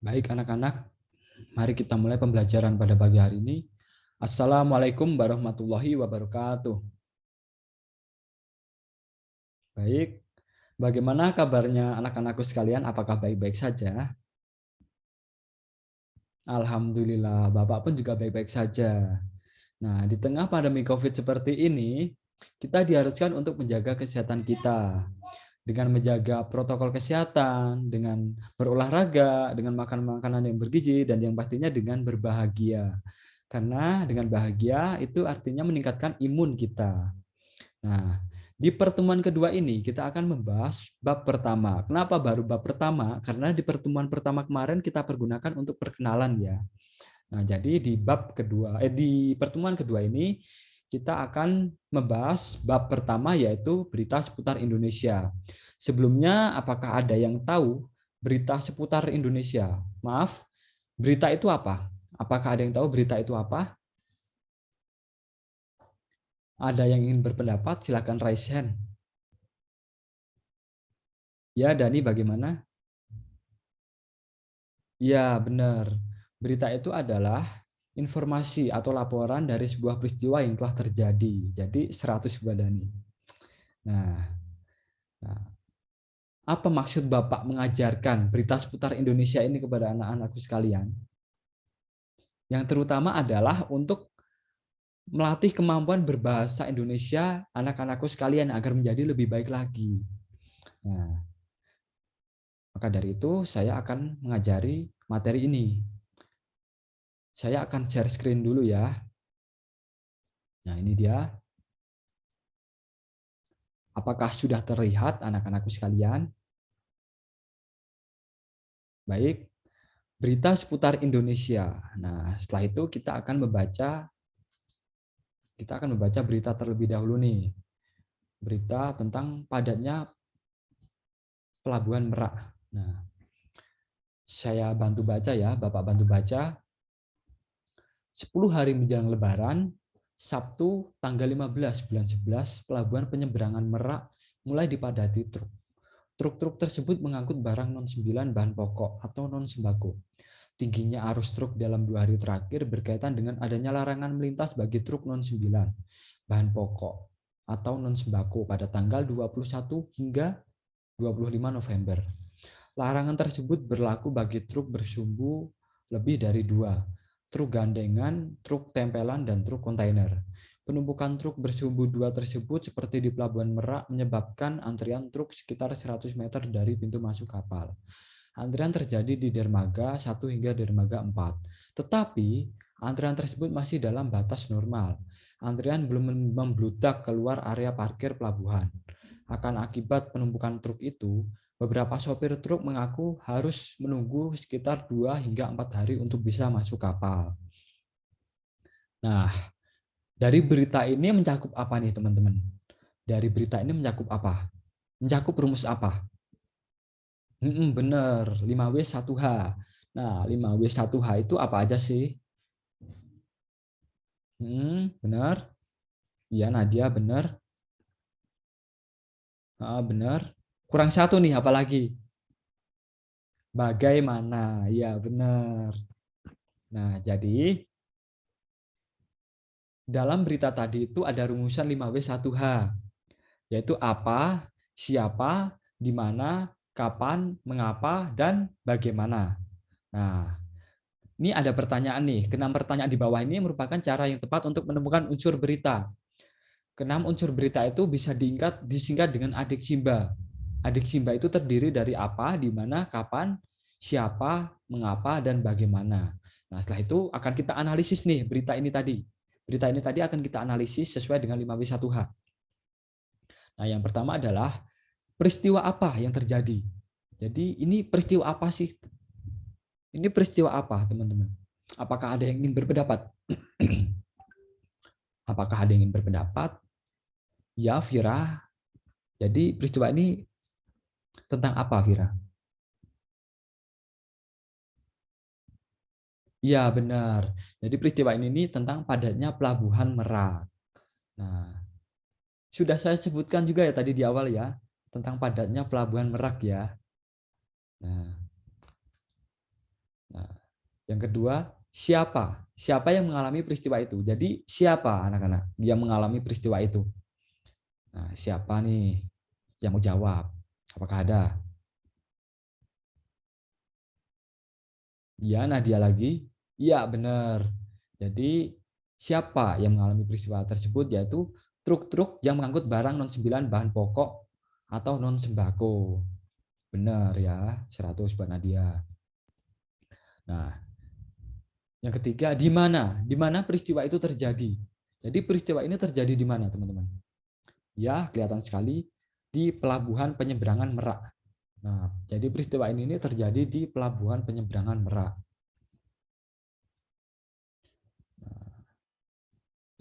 Baik anak-anak, mari kita mulai pembelajaran pada pagi hari ini. Assalamualaikum warahmatullahi wabarakatuh. Baik, bagaimana kabarnya anak-anakku sekalian? Apakah baik-baik saja? Alhamdulillah, Bapak pun juga baik-baik saja. Nah, di tengah pandemi COVID seperti ini, kita diharuskan untuk menjaga kesehatan kita dengan menjaga protokol kesehatan, dengan berolahraga, dengan makan makanan yang bergizi, dan yang pastinya dengan berbahagia. Karena dengan bahagia itu artinya meningkatkan imun kita. Nah, di pertemuan kedua ini kita akan membahas bab pertama. Kenapa baru bab pertama? Karena di pertemuan pertama kemarin kita pergunakan untuk perkenalan ya. Nah, jadi di pertemuan kedua ini kita akan membahas bab pertama yaitu berita seputar Indonesia. Sebelumnya, apakah ada yang tahu berita seputar Indonesia? Maaf, berita itu apa? Apakah ada yang tahu berita itu apa? Ada yang ingin berpendapat? Silakan raise hand. Ya, Dani bagaimana? Ya, benar. Berita itu adalah informasi atau laporan dari sebuah peristiwa yang telah terjadi. Jadi 100 buat Dani. Nah, nah, apa maksud Bapak mengajarkan berita seputar Indonesia ini kepada anak-anakku sekalian? Yang terutama adalah untuk melatih kemampuan berbahasa Indonesia anak-anakku sekalian agar menjadi lebih baik lagi. Nah, maka dari itu saya akan mengajari materi ini. Saya akan share screen dulu ya. Nah, ini dia. Apakah sudah terlihat anak-anakku sekalian? Baik, berita seputar Indonesia. Nah, setelah itu kita akan membaca berita terlebih dahulu nih. Berita tentang padatnya Pelabuhan Merak. Nah, saya bantu baca ya, Bapak bantu baca. 10 hari menjelang Lebaran, Sabtu tanggal 15 bulan 11, Pelabuhan Penyeberangan Merak mulai dipadati truk. Truk-truk tersebut mengangkut barang non-9 bahan pokok atau non-sembako. Tingginya arus truk dalam 2 hari terakhir berkaitan dengan adanya larangan melintas bagi truk non-9 bahan pokok atau non-sembako pada tanggal 21 hingga 25 November. Larangan tersebut berlaku bagi truk bersumbu lebih dari 2, truk gandengan, truk tempelan, dan truk kontainer. Penumpukan truk bersumbu 2 tersebut seperti di Pelabuhan Merak menyebabkan antrian truk sekitar 100 meter dari pintu masuk kapal. Antrian terjadi di dermaga 1 hingga dermaga 4. Tetapi, antrian tersebut masih dalam batas normal. Antrian belum membludak keluar area parkir pelabuhan. Akan akibat penumpukan truk itu, beberapa sopir truk mengaku harus menunggu sekitar 2 hingga 4 hari untuk bisa masuk kapal. Nah, dari berita ini mencakup apa nih teman-teman? Dari berita ini mencakup apa? Mencakup rumus apa? Bener, 5W1H. Nah, 5W1H itu apa aja sih? Bener. Iya, Nadia, bener. Bener. Kurang satu nih, apalagi? Bagaimana? Iya, bener. Nah, jadi dalam berita tadi itu ada rumusan 5W1H, yaitu apa, siapa, di mana, kapan, mengapa, dan bagaimana. Nah, ini ada pertanyaan nih. Keenam pertanyaan di bawah ini merupakan cara yang tepat untuk menemukan unsur berita. Keenam unsur berita itu bisa disingkat dengan adik simba. Adik simba itu terdiri dari apa, di mana, kapan, siapa, mengapa, dan bagaimana. Nah, setelah itu akan kita analisis nih berita ini tadi. Berita ini tadi akan kita analisis sesuai dengan 5W1H. Nah, yang pertama adalah peristiwa apa yang terjadi. Jadi, ini peristiwa apa sih? Ini peristiwa apa, teman-teman? Apakah ada yang ingin berpendapat? Apakah ada yang ingin berpendapat? Ya, Vira. Jadi, peristiwa ini tentang apa, Vira? Iya, benar. Jadi peristiwa ini tentang padatnya Pelabuhan Merak. Nah, sudah saya sebutkan juga ya tadi di awal ya, tentang padatnya Pelabuhan Merak ya. Nah, Nah, yang kedua, siapa? Siapa yang mengalami peristiwa itu? Jadi, siapa anak-anak yang mengalami peristiwa itu? Nah, siapa nih yang mau jawab? Apakah ada? Iya, Nadia lagi? Iya, benar. Jadi, siapa yang mengalami peristiwa tersebut? Yaitu truk-truk yang mengangkut barang non-9 bahan pokok atau non-sembako. Benar ya, 100 buat Nadia. Nah, yang ketiga, di mana? Di mana peristiwa itu terjadi? Jadi peristiwa ini terjadi di mana, teman-teman? Ya, kelihatan sekali di pelabuhan penyeberangan Merak. Nah, jadi peristiwa ini terjadi di pelabuhan penyeberangan Merak. Nah,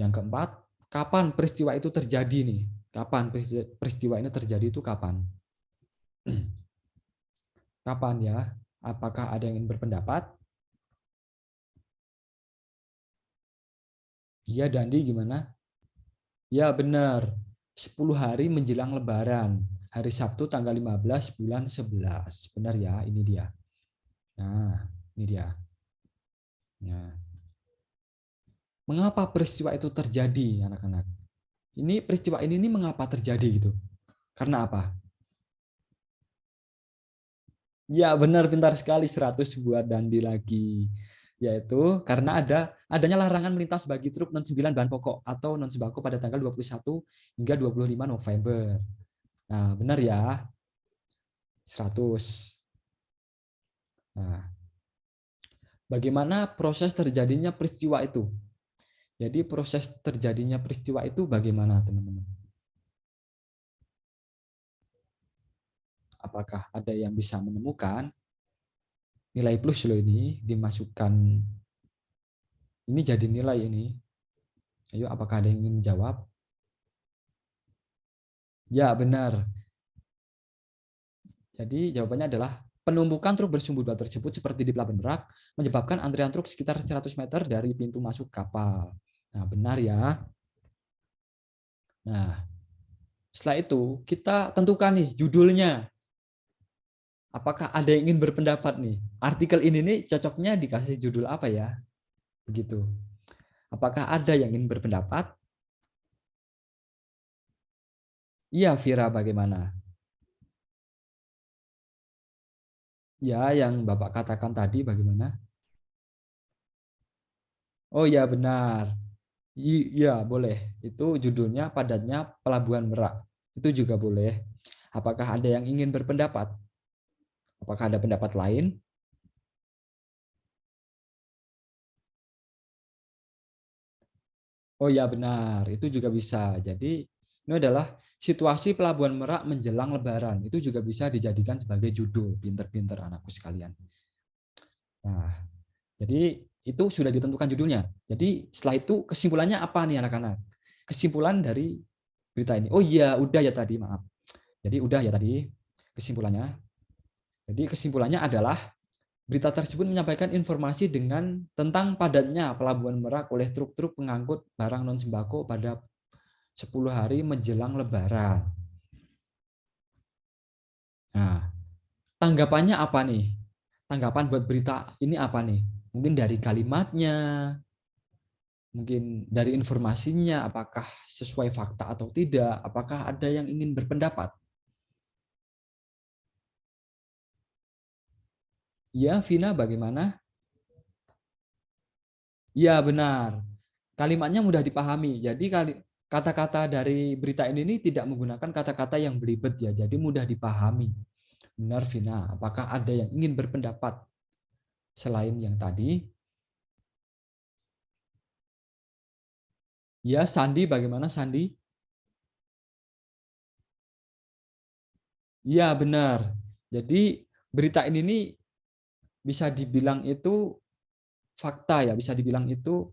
yang keempat, kapan peristiwa itu terjadi nih? Kapan peristiwa ini terjadi itu kapan? Kapan ya? Apakah ada yang ingin berpendapat? Iya, Dandi gimana? Ya, benar. 10 hari menjelang Lebaran. Hari Sabtu tanggal 15 bulan 11. Benar ya, ini dia. Nah, ini dia. Nah, mengapa peristiwa itu terjadi, anak-anak? Ini peristiwa ini mengapa terjadi gitu? Karena apa? Ya, benar, pintar sekali, 100 buat Dandi lagi. Yaitu karena adanya larangan melintas bagi truk non-9 bahan pokok atau non-sembako pada tanggal 21 hingga 25 November. Nah, benar ya, 100. Nah, bagaimana proses terjadinya peristiwa itu? Jadi proses terjadinya peristiwa itu bagaimana, teman-teman? Apakah ada yang bisa menemukan? Nilai plus loh ini dimasukkan. Ini jadi nilai ini. Ayo, apakah ada yang ingin menjawab? Ya, benar. Jadi jawabannya adalah penumpukan truk bersumbu dua tersebut seperti di Pelabuhan Merak menyebabkan antrian truk sekitar 100 meter dari pintu masuk kapal. Nah, benar ya. Nah, setelah itu kita tentukan nih judulnya. Apakah ada yang ingin berpendapat nih? Artikel ini nih cocoknya dikasih judul apa ya? Begitu. Apakah ada yang ingin berpendapat? Iya, Vira, bagaimana? Ya, yang Bapak katakan tadi bagaimana? Oh ya, benar. Iya, boleh. Itu judulnya padatnya Pelabuhan Merak. Itu juga boleh. Apakah ada yang ingin berpendapat? Apakah ada pendapat lain? Oh ya, benar. Itu juga bisa. Jadi, ini adalah situasi Pelabuhan Merak menjelang Lebaran. Itu juga bisa dijadikan sebagai judul. Pinter-pinter anakku sekalian. Nah, jadi itu sudah ditentukan judulnya. Jadi setelah itu kesimpulannya apa nih anak-anak? Kesimpulan dari berita ini. Oh iya, udah ya tadi, maaf. Jadi udah ya tadi kesimpulannya. Jadi kesimpulannya adalah berita tersebut menyampaikan informasi dengan tentang padatnya pelabuhan Merak oleh truk-truk pengangkut barang non sembako pada 10 hari menjelang Lebaran. Nah, tanggapannya apa nih? Tanggapan buat berita ini apa nih? Mungkin dari kalimatnya, mungkin dari informasinya, apakah sesuai fakta atau tidak? Apakah ada yang ingin berpendapat? Ya, Vina, bagaimana? Ya, benar. Kalimatnya mudah dipahami. Jadi kata-kata dari berita ini tidak menggunakan kata-kata yang belibet ya. Jadi mudah dipahami. Benar, Vina. Apakah ada yang ingin berpendapat selain yang tadi? Ya, Sandi, bagaimana Sandi? Ya, benar. Jadi berita ini nih bisa dibilang itu fakta ya, bisa dibilang itu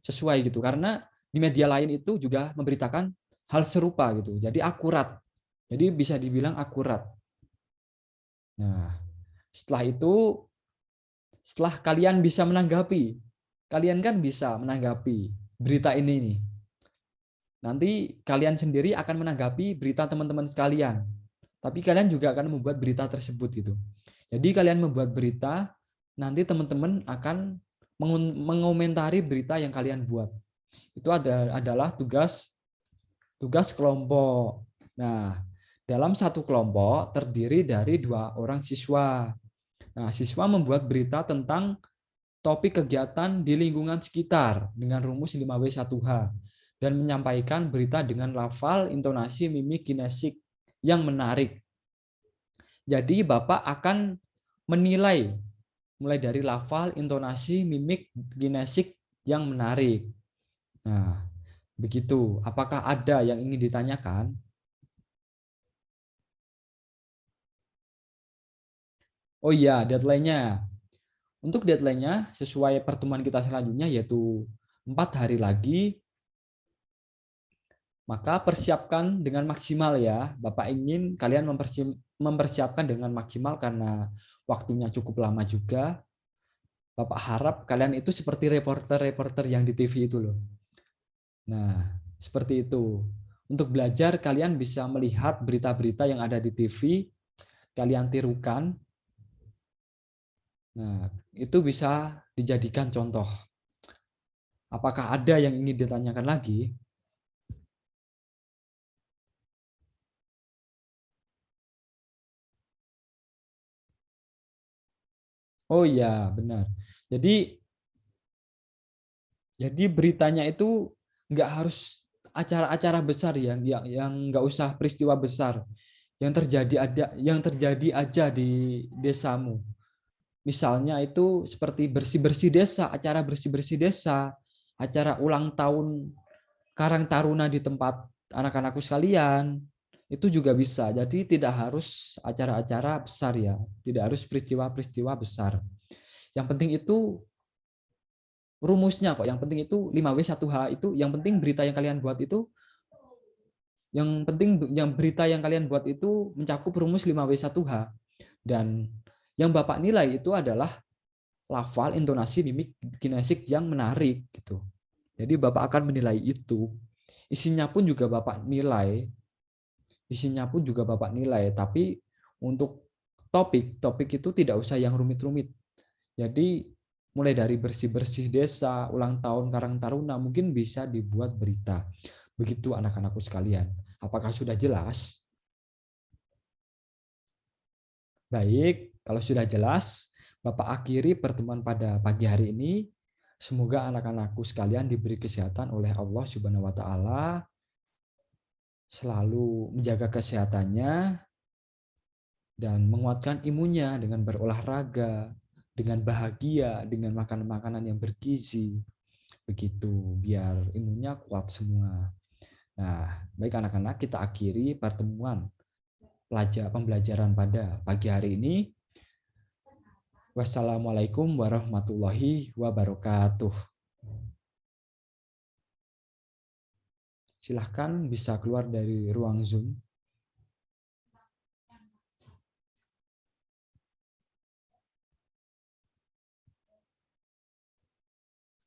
sesuai gitu. Karena di media lain itu juga memberitakan hal serupa gitu. Jadi akurat. Jadi bisa dibilang akurat. Nah, setelah itu, setelah kalian bisa menanggapi, kalian kan bisa menanggapi berita ini nih. Nanti kalian sendiri akan menanggapi berita teman-teman sekalian. Tapi kalian juga akan membuat berita tersebut gitu. Jadi kalian membuat berita nanti teman-teman akan mengomentari berita yang kalian buat. Itu adalah tugas kelompok. Nah, dalam satu kelompok terdiri dari 2 orang siswa. Nah, siswa membuat berita tentang topik kegiatan di lingkungan sekitar dengan rumus 5W1H dan menyampaikan berita dengan lafal, intonasi, mimik, kinesik yang menarik. Jadi Bapak akan menilai mulai dari lafal, intonasi, mimik, kinesik yang menarik. Nah, begitu. Apakah ada yang ingin ditanyakan? Oh iya, deadline-nya. Untuk deadline-nya sesuai pertemuan kita selanjutnya yaitu 4 hari lagi, maka persiapkan dengan maksimal ya. Bapak ingin kalian mempersiapkan dengan maksimal karena waktunya cukup lama juga. Bapak harap kalian itu seperti reporter-reporter yang di TV itu loh. Nah, seperti itu. Untuk belajar kalian bisa melihat berita-berita yang ada di TV, kalian tirukan. Nah, itu bisa dijadikan contoh. Apakah ada yang ingin ditanyakan lagi? Oh iya, benar. Jadi beritanya itu nggak harus acara-acara besar yang nggak usah peristiwa besar yang terjadi aja di desamu. Misalnya itu seperti bersih-bersih desa, acara bersih-bersih desa, acara ulang tahun Karang Taruna di tempat anak-anakku sekalian. Itu juga bisa. Jadi tidak harus acara-acara besar ya, tidak harus peristiwa-peristiwa besar. Yang penting itu rumusnya kok. Yang penting itu 5W1H itu, yang penting berita yang kalian buat itu, yang penting yang berita yang kalian buat itu mencakup rumus 5W1H. Dan yang Bapak nilai itu adalah lafal, intonasi, mimik, kinesik yang menarik gitu. Jadi Bapak akan menilai itu. Isinya pun juga Bapak nilai. Isinya pun juga Bapak nilai, tapi untuk topik itu tidak usah yang rumit-rumit. Jadi mulai dari bersih-bersih desa, ulang tahun Karang Taruna mungkin bisa dibuat berita. Begitu anak-anakku sekalian. Apakah sudah jelas? Baik, kalau sudah jelas, Bapak akhiri pertemuan pada pagi hari ini. Semoga anak-anakku sekalian diberi kesehatan oleh Allah Subhanahu wa taala, selalu menjaga kesehatannya dan menguatkan imunnya dengan berolahraga, dengan bahagia, dengan makan makanan yang bergizi. Begitu, biar imunnya kuat semua. Nah, baik anak-anak, kita akhiri pertemuan pembelajaran pada pagi hari ini. Wassalamualaikum warahmatullahi wabarakatuh. Silahkan bisa keluar dari ruang Zoom.